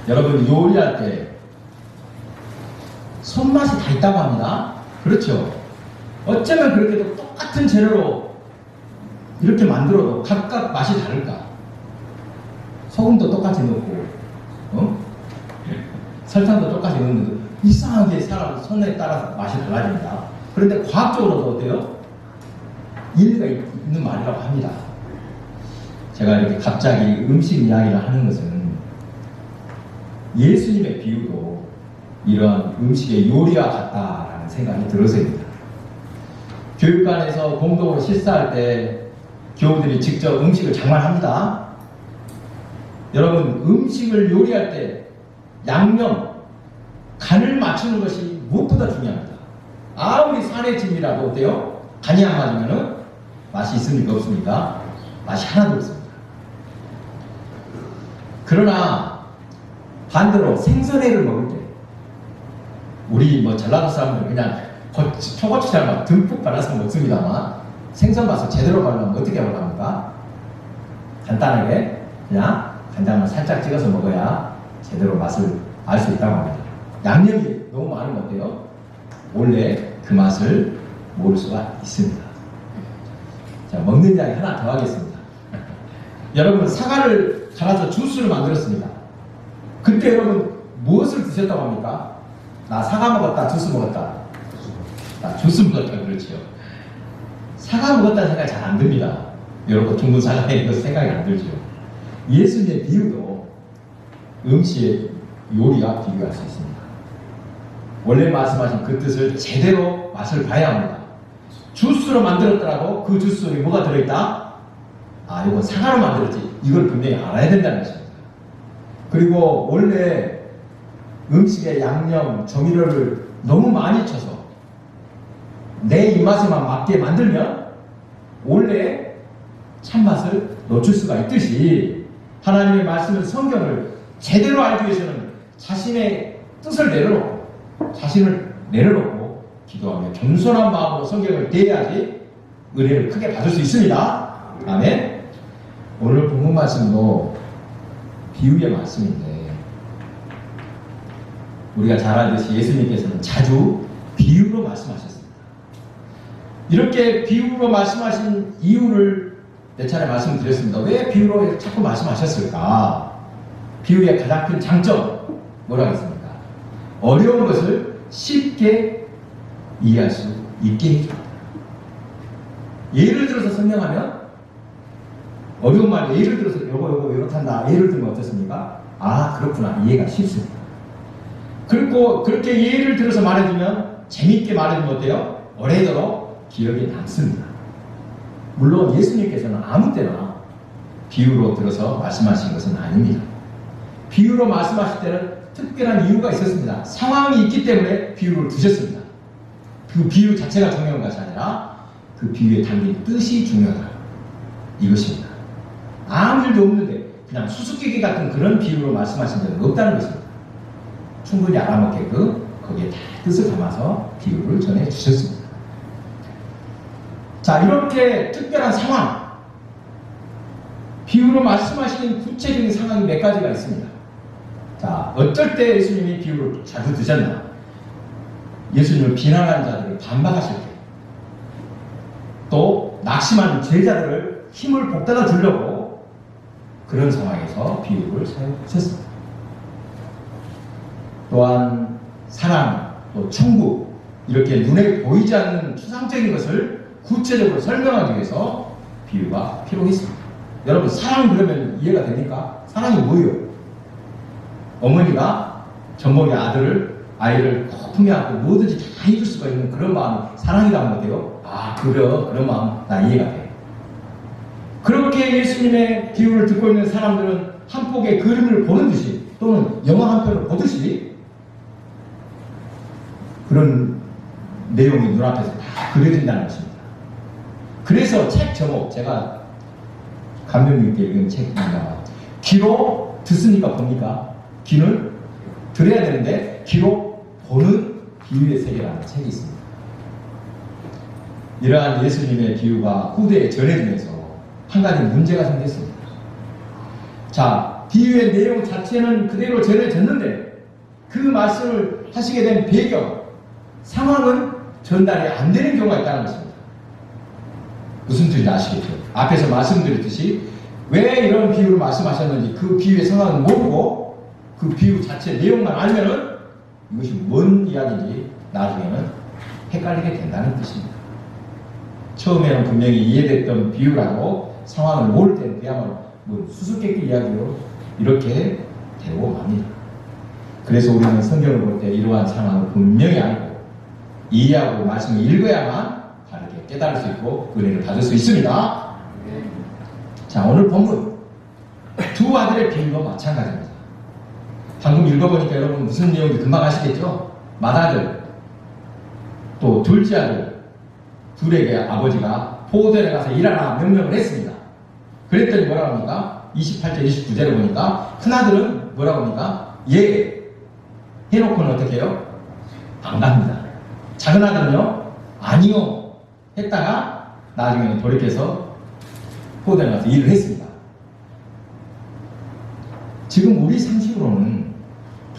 여러분 요리할 때 손맛이 다 있다고 합니다. 그렇죠? 어쩌면 그렇게도 똑같은 재료로 이렇게 만들어도 각각 맛이 다를까? 소금도 똑같이 넣고 설탕도 똑같이 넣는데 이상하게 사람 손에 따라서 맛이 달라집니다. 그런데 과학적으로도 어때요? 일리가 있는 말이라고 합니다. 제가 이렇게 갑자기 음식 이야기를 하는 것은 예수님의 비유도 이러한 음식의 요리와 같다라는 생각이 들어서입니다. 교육관에서 공동으로 식사할 때 교우들이 직접 음식을 장만합니다. 여러분, 음식을 요리할 때 양념, 간을 맞추는 것이 무엇보다 중요합니다. 아무리 산의 진미라도 어때요? 간이 안 맞으면 맛이 있습니까? 없습니까? 맛이 하나도 없습니다. 그러나 반대로 생선회를 먹을 때 우리 뭐 전라도 사람들은 그냥 초고추장만 듬뿍 발라서 먹습니다만 생선 맛을 제대로 바르려면 어떻게 먹합니까? 간단하게 그냥 간장을 살짝 찍어서 먹어야 제대로 맛을 알 수 있다고 합니다. 양념이 너무 많으면 어때요? 원래 그 맛을 모를 수가 있습니다. 자, 먹는 이야기 하나 더 하겠습니다. 여러분, 사과를 갈아서 주스를 만들었습니다. 그때 여러분 무엇을 드셨다고 합니까? 나 사과 먹었다, 주스 먹었다. 나 주스 먹었다, 그렇지요. 사과 먹었다는 생각이 잘 안 듭니다. 여러분, 둥근 사과에 이거 생각이 안 들죠. 예수님의 비유도 음식의 요리와 비교할 수 있습니다. 원래 말씀하신 그 뜻을 제대로 맛을 봐야 합니다. 주스로 만들었더라고. 그 주스 속에 뭐가 들어있다? 아, 이거 사과로 만들었지. 이걸 분명히 알아야 된다는 것입니다. 그리고 원래 음식에 양념, 조미료를 너무 많이 쳐서 내 입맛에만 맞게 만들면 원래 참맛을 놓칠 수가 있듯이 하나님의 말씀을, 성경을 제대로 알기 위해서는 자신의 뜻을 내려놓고 자신을 내려놓고 기도하며 겸손한 마음으로 성경을 대해야지 은혜를 크게 받을 수 있습니다. 아멘. 오늘 본문 말씀도 비유의 말씀인데 우리가 잘 알듯이 예수님께서는 자주 비유로 말씀하셨습니다. 이렇게 비유로 말씀하신 이유를 몇 차례 말씀드렸습니다. 왜 비유로 자꾸 말씀하셨을까? 비유의 가장 큰 장점 뭐라고 했습니까? 어려운 것을 쉽게 이해할 수 있게 해줍니다. 예를 들어서 설명하면 어려운 말 예를 들어서 요거 이렇단다 예를 들면 어떻습니까? 아, 그렇구나, 이해가 쉽습니다. 그리고 그렇게 예를 들어서 말해주면 재미있게 말해주면 어때요? 오래도록 기억에 남습니다. 물론 예수님께서는 아무 때나 비유로 들어서 말씀하신 것은 아닙니다. 비유로 말씀하실 때는 특별한 이유가 있었습니다. 상황이 있기 때문에 비유를 두셨습니다. 그 비유 자체가 중요한 것이 아니라 그 비유에 담긴 뜻이 중요하다, 이것입니다. 아무 일도 없는데 그냥 수수께끼 같은 그런 비유로 말씀하신 적은 없다는 것입니다. 충분히 알아먹게끔 거기에 다 뜻을 담아서 비유를 전해 주셨습니다. 자, 이렇게 특별한 상황, 비유로 말씀하시는 구체적인 상황이 몇 가지가 있습니다. 자, 어떨 때 예수님이 비유를 자주 드셨나? 예수님을 비난하는 자들을 반박하실 때, 또 낙심하는 제자들을 힘을 북돋아 주려고 그런 상황에서 비유를 사용하셨습니다. 또한 사랑, 또 천국, 이렇게 눈에 보이지 않는 추상적인 것을 구체적으로 설명하기 위해서 비유가 필요했습니다. 여러분, 사랑 그러면 이해가 됩니까? 사랑이 뭐예요? 어머니가 전복의 아이를 꼭 품에 안고 뭐든지 다 해줄 수가 있는 그런 마음이 사랑이라는 거예요. 아, 그런 마음 나 이해가 돼. 그렇게 예수님의 비유를 듣고 있는 사람들은 한 폭의 그림을 보는 듯이 또는 영화 한 편을 보듯이 그런 내용이 눈앞에서 다 그려진다는 것입니다. 그래서 책 제목, 제가 감독님께 읽은 책입니다. 귀로 듣습니까? 봅니까? 귀는 들어야 되는데 귀로 보는 비유의 세계라는 책이 있습니다. 이러한 예수님의 비유가 후대에 전해지면서 한 가지 문제가 생겼습니다. 자, 비유의 내용 자체는 그대로 전해졌는데 그 말씀을 하시게 된 배경, 상황은 전달이 안 되는 경우가 있다는 것입니다. 무슨 뜻인지 아시겠죠? 앞에서 말씀드렸듯이 왜 이런 비유를 말씀하셨는지 그 비유의 상황은 모르고 그 비유 자체 내용만 알면은 이것이 뭔 이야기인지 나중에는 헷갈리게 된다는 뜻입니다. 처음에는 분명히 이해됐던 비유라고 상황을 모를 때는 그야말로 뭐 수수께끼 이야기로 이렇게 되고 맙니다. 그래서 우리는 성경을 볼 때 이러한 상황을 분명히 알고 이해하고 말씀을 읽어야만 바르게 깨달을 수 있고 은혜를 받을 수 있습니다. 자, 오늘 본문 두 아들의 비유도 마찬가지입니다. 방금 읽어보니까 여러분 무슨 내용인지 금방 아시겠죠? 맏아들 또 둘째 아들 둘에게 아버지가 포도원에 가서 일하라 명령을 했습니다. 그랬더니 뭐라고 합니까? 28절 29절에 보니까 큰아들은 뭐라고 합니까? 예 해놓고는 어떻게 해요? 안 갑니다. 작은아들은요? 아니요 했다가 나중에는 돌이켜서 포도원에 가서 일을 했습니다. 지금 우리 상식으로는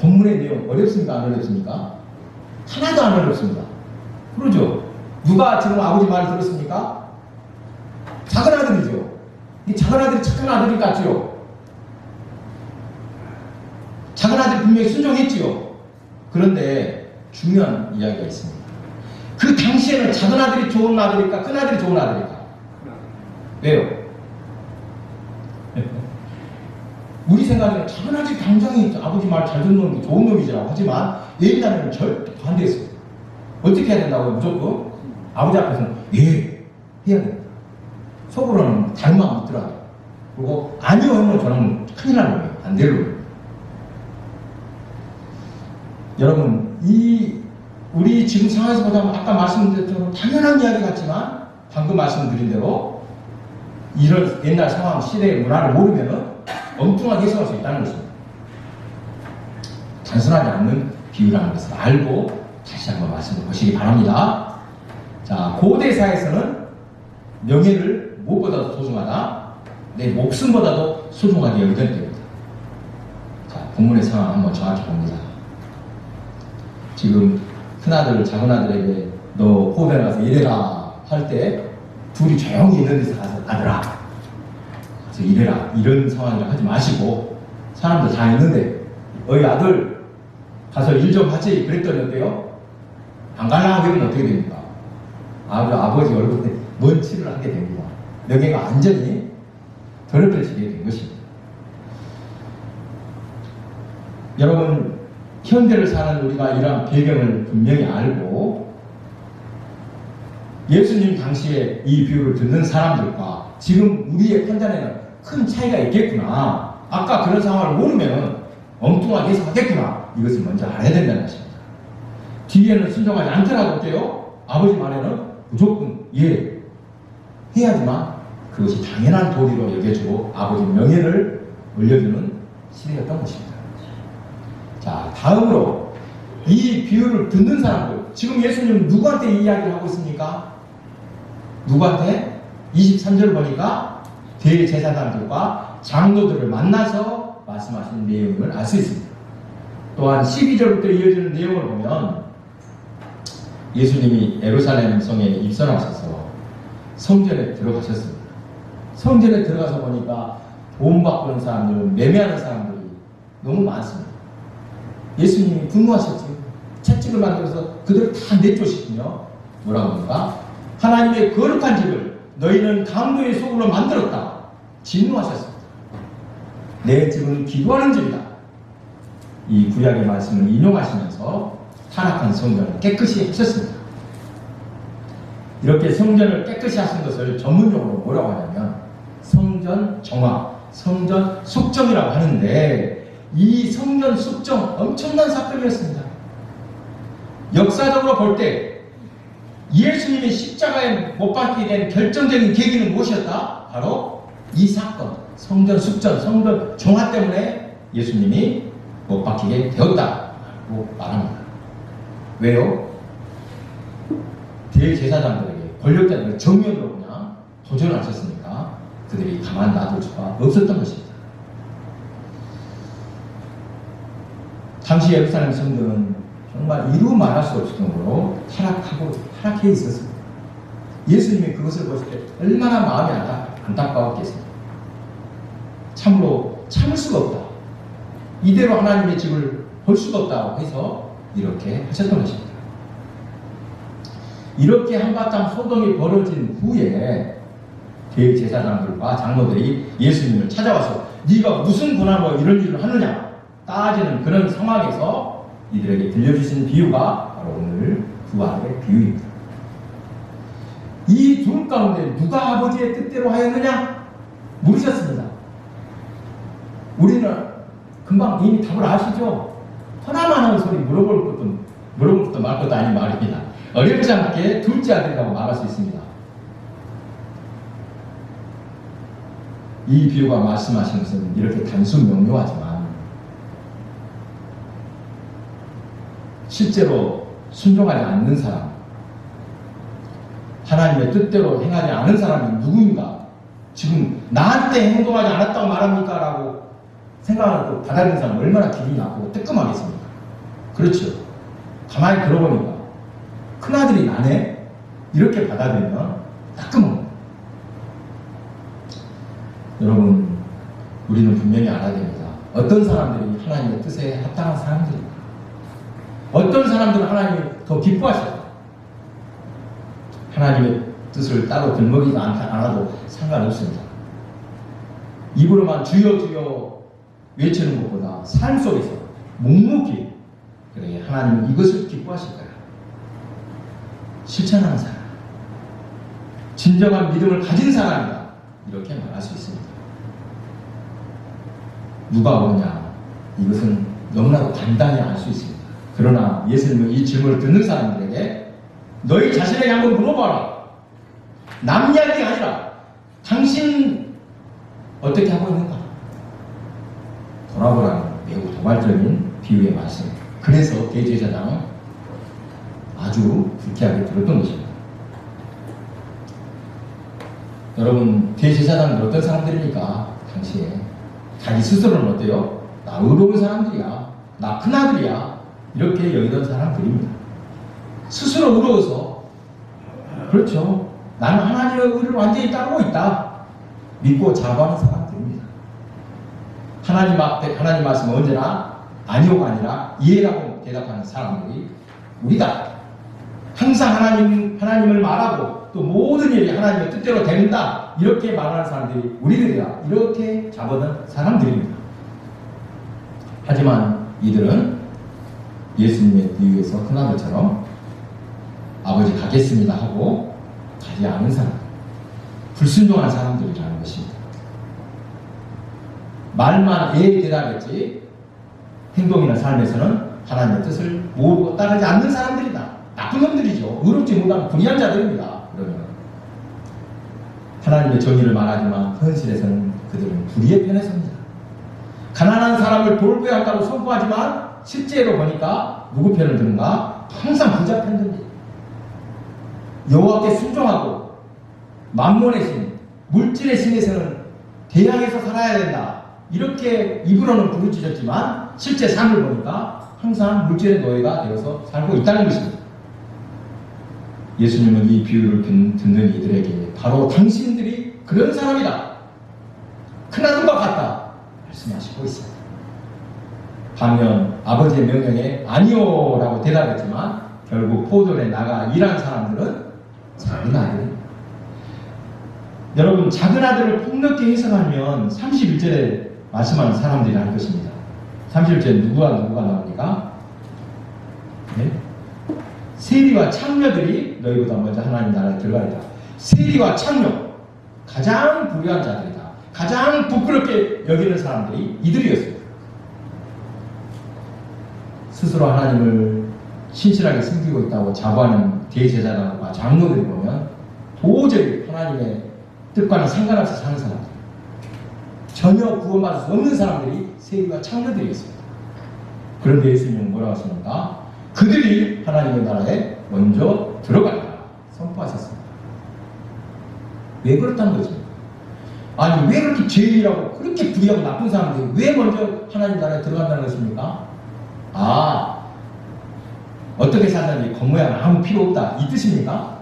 본문의 내용 어렵습니까? 안 어렵습니까? 하나도 안 어렵습니다. 그러죠? 누가 지금 아버지 말을 들었습니까? 작은아들이죠. 이 작은아들이 착한 아들이 같지요. 작은아들이 분명히 순종했지요. 그런데 중요한 이야기가 있습니다. 그 당시에는 작은아들이 좋은 아들일까? 큰아들이 좋은 아들일까? 왜요? 우리 생각에는 작은아들이 당장에 아버지 말 잘 듣는 놈이 좋은 놈이지라고 하지만 옛날에는 절대 반대했어요. 어떻게 해야 된다고요? 무조건 아버지 앞에서는 예 해야 됩니다. 속으로는 다른 마음 있더라고요. 그리고 아니요 하면 저는 큰일 나는 거예요. 안 될 놈이에요. 여러분 우리 지금 상황에서 보자면 아까 말씀드렸던 당연한 이야기 같지만 방금 말씀드린 대로 이런 옛날 상황 시대의 문화를 모르면은 엉뚱하게 해석할 수 있다는 것입니다. 단순하지 않는 비유라는 것을 알고 다시 한번 말씀을 보시기 바랍니다. 자, 고대사에서는 명예를 무엇보다도 소중하다, 내 목숨보다도 소중하게 여기던 때입니다. 자, 본문의 상황 한번 정확히 봅니다. 지금 큰아들, 작은아들에게 너 포도원에 가서 일해라 할 때 둘이 조용히 있는 데서 가서 아들아 가서 일해라 이런 상황을 하지 마시고 사람들 다 있는데 어이 아들 가서 일 좀 하지 그랬더니 어때요? 안 가려고 하면 어떻게 됩니까? 아버지 얼굴에 먼치를 하게 됩니다. 명예가 완전히 더럽혀지게 된 것입니다. 여러분 현대를 사는 우리가 이러한 배경을 분명히 알고 예수님 당시에 이 비유를 듣는 사람들과 지금 우리의 판단에는 큰 차이가 있겠구나. 아까 그런 상황을 모르면 엉뚱하게 해석하겠구나. 이것을 먼저 알아야 된다는 것입니다. 뒤에는 순종하지 않더라도 어때요? 아버지 말에는 무조건 예 해야지만 그것이 당연한 도리로 여겨주고 아버지 명예를 올려주는 시대였던 것입니다. 자, 다음으로 이 비유를 듣는 사람들, 지금 예수님은 누구한테 이 이야기를 하고 있습니까? 누구한테? 23절 보니까 대제사장들과 장로들을 만나서 말씀하신 내용을 알 수 있습니다. 또한 12절부터 이어지는 내용을 보면 예수님이 예루살렘 성에 입성하셔서 성전에 들어가셨습니다. 성전에 들어가서 보니까 돈 바꾸는 사람들, 매매하는 사람들이 너무 많습니다. 예수님이 분노하셨죠. 채찍을 만들어서 그들을 다 내쫓으시며 뭐라고 합니까? 하나님의 거룩한 집을 너희는 강도의 소굴로 만들었다. 진노하셨습니다. 내 집은 기도하는 집이다. 이 구약의 말씀을 인용하시면서 타락한 성전을 깨끗이 하셨습니다. 이렇게 성전을 깨끗이 하신 것을 전문용어로 뭐라고 하냐면 성전 정화, 성전 숙정이라고 하는데 이 성전 숙정 엄청난 사건이었습니다. 역사적으로 볼 때 예수님이 십자가에 못 박히게 된 결정적인 계기는 무엇이었다? 바로 이 사건, 성전 숙전, 성전 정화 때문에 예수님이 못 박히게 되었다고 말합니다. 왜요? 대제사장들에게 권력자들에게 정면으로 그냥 도전을 하셨으니까 그들이 가만 놔둘 수가 없었던 것입니다. 당시 예루살렘 성도는 정말 이루 말할 수 없을 정도로 타락해 있었습니다. 예수님이 그것을 보실 때 얼마나 마음이 안타까웠겠습니까? 참으로 참을 수가 없다. 이대로 하나님의 집을 볼 수가 없다고 해서 이렇게 하셨던 것입니다. 이렇게 한바탕 소동이 벌어진 후에 대제사장들과 장로들이 예수님을 찾아와서 네가 무슨 권한으로 이런 일을 하느냐 따지는 그런 상황에서 이들에게 들려주신 비유가 바로 오늘 부활의 비유입니다. 이 둘 가운데 누가 아버지의 뜻대로 하였느냐 물으셨습니다. 우리는 금방 이미 답을 아시죠? 허나만한 소리 물어볼 것도 말 것도 아닌 말입니다. 어렵지 않게 둘째 아들이라고 말할 수 있습니다. 이 비유가 말씀하신 것은 이렇게 단순 명료하지만 실제로 순종하지 않는 사람, 하나님의 뜻대로 행하지 않은 사람이 누구인가? 지금 나한테 행동하지 않았다고 말합니까? 라고 생각하고 받아들이는 사람은 얼마나 기분이 나쁘고 뜨끔하겠습니까? 그렇죠. 가만히 들어보니까 큰아들이 나네? 이렇게 받아들이면 따끔합니다. 여러분, 우리는 분명히 알아야 됩니다. 어떤 사람들이 하나님의 뜻에 합당한 사람들입니다. 어떤 사람들은 하나님을 더 기뻐하셔요. 하나님의 뜻을 따로 들먹이지 않아도 상관없습니다. 입으로만 주여 주여 외치는 것보다 삶 속에서 묵묵히 그래 하나님은 이것을 기뻐하실 거야. 실천하는 사람, 진정한 믿음을 가진 사람이다. 이렇게 말할 수 있습니다. 누가 오느냐? 이것은 너무나도 간단히 알 수 있습니다. 그러나 예수님은 이 질문을 듣는 사람들에게 너희 자신에게 한번 물어봐라. 남 이야기가 아니라 당신 어떻게 하고 있는가? 돌아보라는 매우 도발적인 비유의 말씀. 그래서 대제사장은 아주 불쾌하게 들었던 것입니다. 여러분, 대제사장은 어떤 사람들입니까? 당시에 자기 스스로는 어때요? 나 의로운 사람들이야, 나 큰아들이야, 이렇게 여기던 사람들입니다. 스스로 의로워서 그렇죠, 나는 하나님의 의를 완전히 따르고 있다 믿고 자부하는 사람들입니다. 하나님 앞에 하나님 말씀은 언제나 아니오가 아니라 이해라고 대답하는 사람들이 우리다. 항상 하나님을 말하고 또 모든 일이 하나님의 뜻대로 된다 이렇게 말하는 사람들이 우리들이다. 이렇게 잡아든 사람들입니다. 하지만 이들은 예수님의 비유에서 큰아들처럼 아버지 가겠습니다 하고 가지 않은 사람, 불순종한 사람들이라는 것입니다. 말만 대답했지 행동이나 삶에서는 하나님의 뜻을 모르고 따르지 않는 사람들이다. 나쁜 놈들이죠. 의롭지 못한 불의한 자들입니다. 그러면 하나님의 정의를 말하지만 현실에서는 그들은 불의의 편에 섭니다. 가난한 사람을 돌보아야 한다고 선포하지만 실제로 보니까 누구 편을 드는가? 항상 부자 편 듭니다. 여호와께 순종하고 만몬의 신, 물질의 신에서는 대항해서 살아야 된다. 이렇게 입으로는 부르짖었지만 실제 삶을 보니까 항상 물질의 노예가 되어서 살고 있다는 것입니다. 예수님은 이 비유를 듣는 이들에게 바로 당신들이 그런 사람이다, 큰아들과 같다 말씀하시고 있습니다. 반면 아버지의 명령에 아니오라고 대답했지만 결국 포도원에 나가 일한 사람들은 작은 아들입니다. 여러분, 작은 아들을 폭넓게 해석하면 31절에 말씀하는 사람들이 할 것입니다. 31절에 누구와 나옵니까? 네? 세리와 창녀들이 너희보다 먼저 하나님 나라에 들어가리라. 세리와 창녀, 가장 불의한 자들이다. 가장 부끄럽게 여기는 사람들이 이들이었습니다. 스스로 하나님을 신실하게 섬기고 있다고 자부하는 대제사장과 장로들이 보면 도저히 하나님의 뜻과는 상관없이 사는 사람들, 전혀 구원받을 수 없는 사람들이 세리와 창녀들이었습니다. 그런데 예수님은 뭐라고 하십니까? 그들이 하나님의 나라에 먼저 들어가리라 선포하셨습니다. 왜 그렇다는 거죠? 아니, 왜 그렇게 죄인이라고 그렇게 불의하고 나쁜 사람들이 왜 먼저 하나님 나라에 들어간다는 것입니까? 아, 어떻게 살든지 겉모양 아무 필요 없다 이 뜻입니까?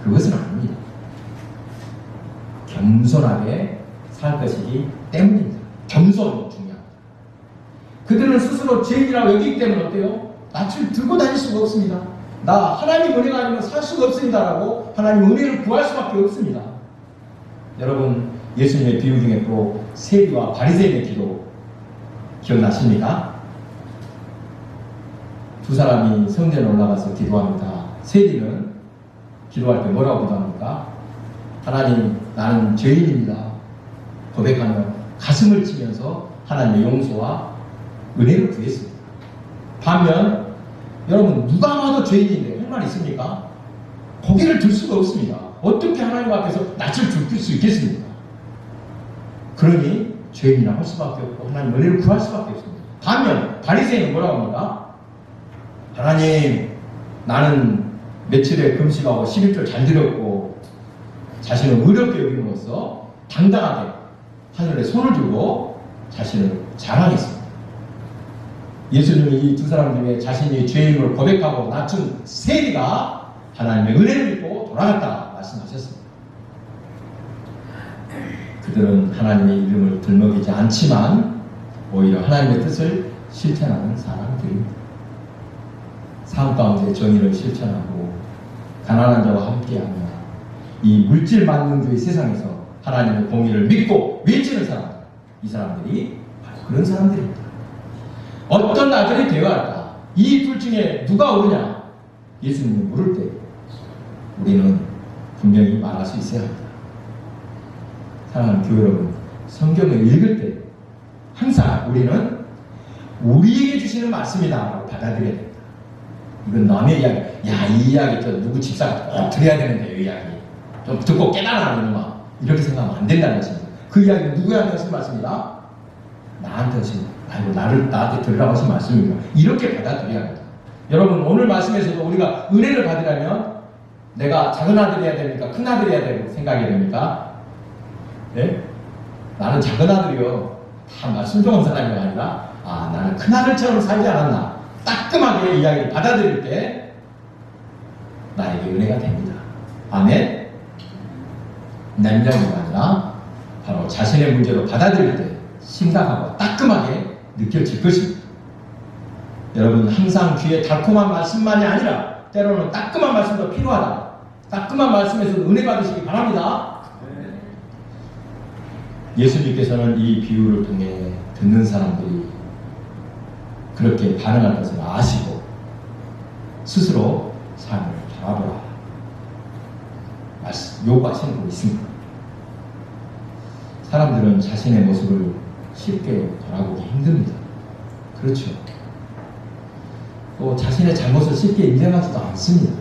그것은 아닙니다. 겸손하게 살 것이기 때문입니다. 겸손이 중요합니다. 그들은 스스로 죄인이라고 여기기 때문에 어때요? 낯을 들고 다닐 수가 없습니다. 나 하나님 은혜가 아니면 살 수가 없습니다라고 하나님 은혜를 구할 수밖에 없습니다. 여러분 예수님의 비유 중에 또 세리와 바리새인의 기도 기억나십니까? 두 사람이 성전에 올라가서 기도합니다. 세리는 기도할 때 뭐라고 기도합니까? 하나님 나는 죄인입니다. 고백하며 가슴을 치면서 하나님의 용서와 은혜를 구했습니다. 반면 여러분 누가 봐도 죄인인데 할 말 있습니까? 고개를 들 수가 없습니다. 어떻게 하나님 앞에서 낯을 줄 수 있겠습니까? 그러니 죄인이라 할 수밖에 없고 하나님 은혜를 구할 수밖에 없습니다. 반면 바리새인은 뭐라고 합니까? 하나님 나는 며칠에 금식하고 11절 잘 드렸고 자신을 의롭게 여김으로써 당당하게 하늘에 손을 들고 자신을 자랑했습니다. 예수님이 이 두 사람 중에 자신이 죄인을 고백하고 낮춘 세리가 하나님의 은혜를 입고 돌아갔다 말씀하셨습니다. 그들은 하나님의 이름을 들먹이지 않지만 오히려 하나님의 뜻을 실천하는 사람들입니다. 삶 가운데 정의를 실천하고 가난한 자와 함께하며 이 물질 만능주의 세상에서 하나님의 공의를 믿고 외치는 사람들, 이 사람들이 바로 그런 사람들입니다. 어떤 아들이 되어야 할까? 이 둘 중에 누가 옳으냐? 예수님이 물을 때 우리는 분명히 말할 수 있어야 합니다. 사랑하는 교회 여러분, 성경을 읽을 때 항상 우리는 우리에게 주시는 말씀이다 라고 받아들여야 됩니다. 이건 남의 이야기, 야, 이 이야기 저 누구 집사가 꼭 들어야 되는데 이 이야기 좀 듣고 깨달아라는 놈아, 이렇게 생각하면 안 된다는 것입니다. 그 이야기는 누구한테 하신 말씀이다? 나한테 하신, 아이고 나한테 들으라고 하신 말씀입니다. 이렇게 받아들여야 합니다. 여러분 오늘 말씀에서도 우리가 은혜를 받으려면 내가 작은 아들이어야 됩니까? 큰 아들이어야 되고 생각해야 됩니까? 네? 나는 작은 아들이요. 다 말씀 좋은 사람이 아니라 나는 큰 아들처럼 살지 않았나? 따끔하게 이야기를 받아들일 때 나에게 은혜가 됩니다. 아멘? 냉정이가 아니라 바로 자신의 문제로 받아들일 때 심각하고 따끔하게 느껴질 것입니다. 여러분 항상 귀에 달콤한 말씀만이 아니라 때로는 따끔한 말씀도 필요하다. 따끔한 말씀에서 은혜 받으시기 바랍니다. 예수님께서는 이 비유를 통해 듣는 사람들이 그렇게 반응할 것을 아시고 스스로 삶을 돌아보라 요구하시는 거 있습니다. 사람들은 자신의 모습을 쉽게 돌아보기 힘듭니다. 그렇죠. 또 자신의 잘못을 쉽게 인정하지도 않습니다.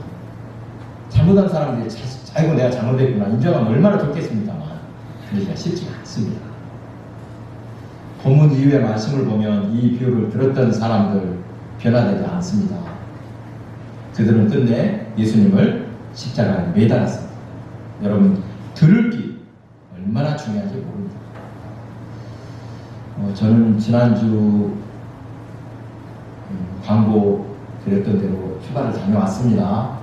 잘못한 사람들이 아이고 내가 잘못했구나 인정하면 얼마나 좋겠습니다만 그러기가 쉽지 않습니다. 본문 이후의 말씀을 보면 이 비유를 들었던 사람들 변화되지 않습니다. 그들은 끝내 예수님을 십자가에 매달았습니다. 여러분 들을 귀 얼마나 중요한지 모릅니다. 저는 지난주 광고 드렸던 대로 휴가를 다녀왔습니다.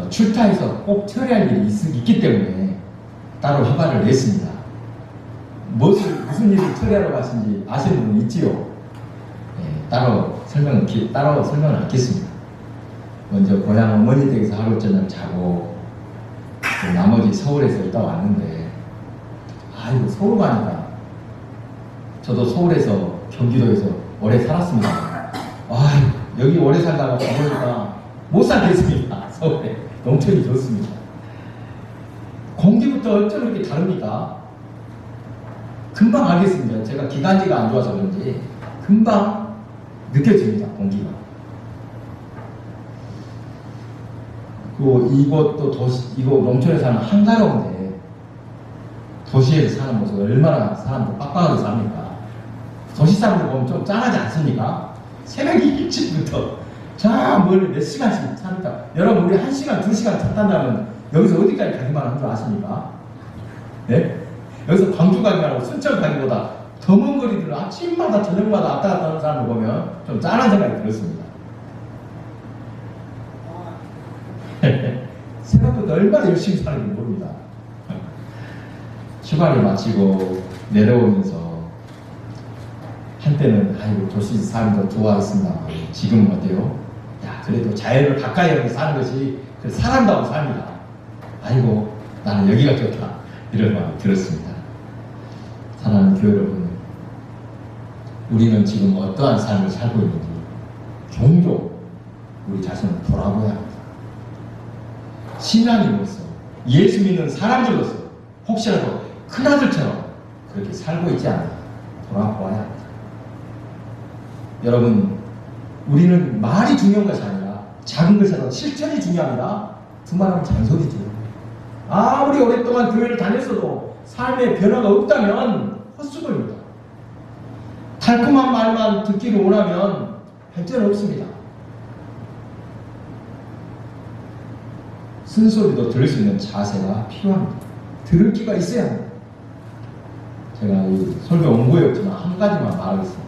출타에서 꼭 처리할 일이 있기 때문에 따로 휴가를 냈습니다. 무슨 일을 처리하러 가신지 아시는 분은 있지요? 네, 따로 설명은 않겠습니다. 먼저 고향 어머니 댁에서 하루 저녁 자고 나머지 서울에서 있다 왔는데 아이고 서울 가니까 저도 서울에서 경기도에서 오래 살았습니다. 아이고 여기 오래 살다가 가보니까 못 살겠습니다. 서울에 농촌이 좋습니다. 공기부터 어쩜 이렇게 다릅니까? 금방 알겠습니다. 제가 기관지가 안 좋아서 그런지 금방 느껴집니다. 공기가. 그리고 이것도 이거 농촌에 사는 한가로운데 도시에서 사는 모습 얼마나 사람들 빡빡하게 삽니까? 도시 사람들 보면 좀 짠하지 않습니까? 새벽 일찍부터 저 멀리 몇 시간씩 삽니까? 여러분 우리 1시간, 2시간 차 탄다면 여기서 어디까지 가기만 한 줄 아십니까? 네? 여기서 광주 가기만 하고 순천 가기보다 더 먼 거리들 아침마다 저녁마다 왔다 갔다 하는 사람을 보면 좀 짠한 생각이 들었습니다. 생각보다 얼마나 열심히 사는지 모릅니다. 휴가를 마치고 내려오면서 한때는 아이고 도시 삶도 좋아했습니다. 지금은 어때요? 야 그래도 자연을 가까이 하고 사는 것이 사람다운 삶이다. 아이고 나는 여기가 좋다. 이런 마음이 들었습니다. 사랑하는 교회 여러분, 우리는 지금 어떠한 삶을 살고 있는지 종종 우리 자신을 돌아보아야 합니다. 신앙인으로서, 예수 믿는 사람들로서 혹시라도 큰아들처럼 그렇게 살고 있지 않나 돌아보아야 합니다. 여러분, 우리는 말이 중요한 것이 아니라 작은 것에서 실천이 중요합니다. 두말하면 잔소리죠. 아무리 오랫동안 교회를 다녔어도 삶에 변화가 없다면 헛수고입니다. 달콤한 말만 듣기를 원하면 발전 없습니다. 쓴소리도 들을 수 있는 자세가 필요합니다. 들을 기가 있어야 합니다. 제가 이 설교 원고에 없지만 한 가지만 말하겠습니다.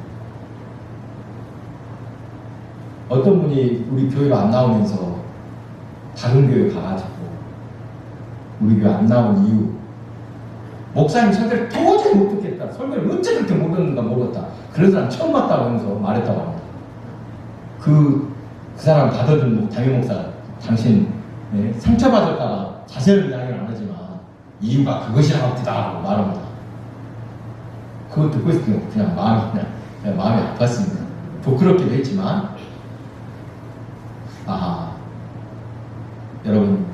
어떤 분이 우리 교회로 안 나오면서 다른 교회 가가지고 우리 교회 안 나온 이유, 목사님 설교를 도저히 못 듣겠다, 설교를 어째 그렇게 못 듣는가 모르겠다, 그런 사람 처음 봤다고 하면서 말했다고 합니다. 그 사람 받아준 담임 목사, 당신 상처받을까 자세히 이야기는 안 하지만 이유가 그것이라고 합니다 말합니다. 그거 듣고 있을 때 그냥 마음이 아팠습니다. 부끄럽기도 했지만, 여러분,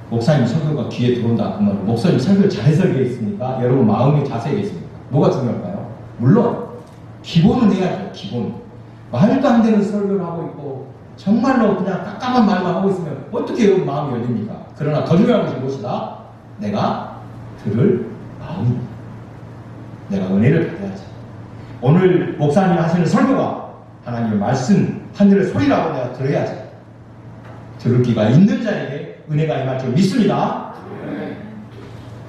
목사님 설교가 귀에 들어온다 그러면 목사님 설교를 잘해서 하겠습니까? 여러분 마음의 자세겠습니까? 뭐가 중요할까요? 물론 기본은 해야죠. 기본. 말도 안 되는 설교를 하고 있고 정말로 그냥 깜깜한 말만 하고 있으면 어떻게 여러분 마음이 열립니까? 그러나 더 중요한 것이 무엇이다? 내가 들을 마음입니다. 내가 은혜를 받아야지. 오늘 목사님 하시는 설교가 하나님의 말씀 하늘의 소리라고 내가 들어야지. 들을 귀가 있는 자에게 은혜가 임할 줄 믿습니다.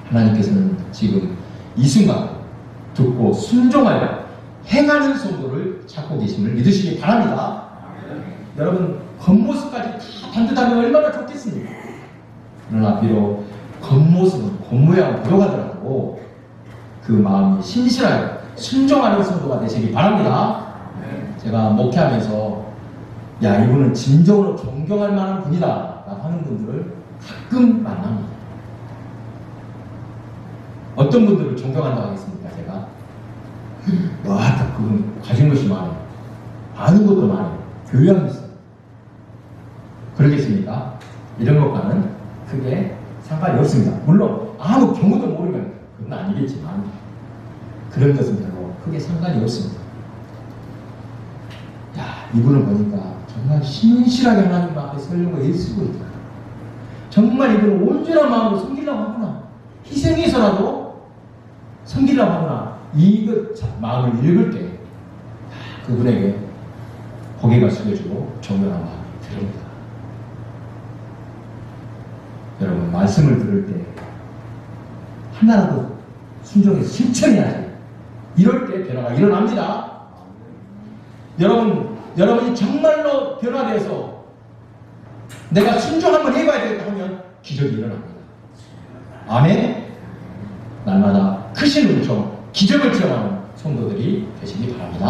하나님께서는 지금 이 순간 듣고 순종하여 행하는 성도를 찾고 계심을 믿으시기 바랍니다. 여러분, 겉모습까지 다 반듯하면 얼마나 좋겠습니까? 그러나 비록 겉모습은 겉모양은 부족하더라도 그 마음이 신실하여 순종하는 성도가 되시기 바랍니다. 제가 목회하면서 야, 이분은 진정으로 존경할 만한 분이다 라고 하는 분들을 가끔 만납니다. 어떤 분들을 존경한다고 하겠습니까? 제가 와, 그분 가진 것이 많아요. 아는 것도 많아요. 교양이 있어요. 그러겠습니까? 이런 것과는 크게 상관이 없습니다. 물론 아무 경우도 모르면 그건 아니겠지만 그런 것은 별로 크게 상관이 없습니다. 야, 이분을 보니까 정말 신실하게 하나님 앞에 서려고 애쓰고 있다. 정말 이분은 온전한 마음으로 섬기려고 하구나. 희생해서라도 섬기려고 하구나. 이것 마음을 읽을 때 그분에게 고개가 숙여지고 존경한 마음이 들립니다. 여러분, 말씀을 들을 때 하나라도 순종해서 실천해야지. 이럴 때 변화가 일어납니다. 여러분이 정말로 변화돼서 내가 순종 한번 해봐야 되겠다 하면 기적이 일어납니다. 아멘. 날마다 크신 은총, 기적을 체험하는 성도들이 되시기 바랍니다.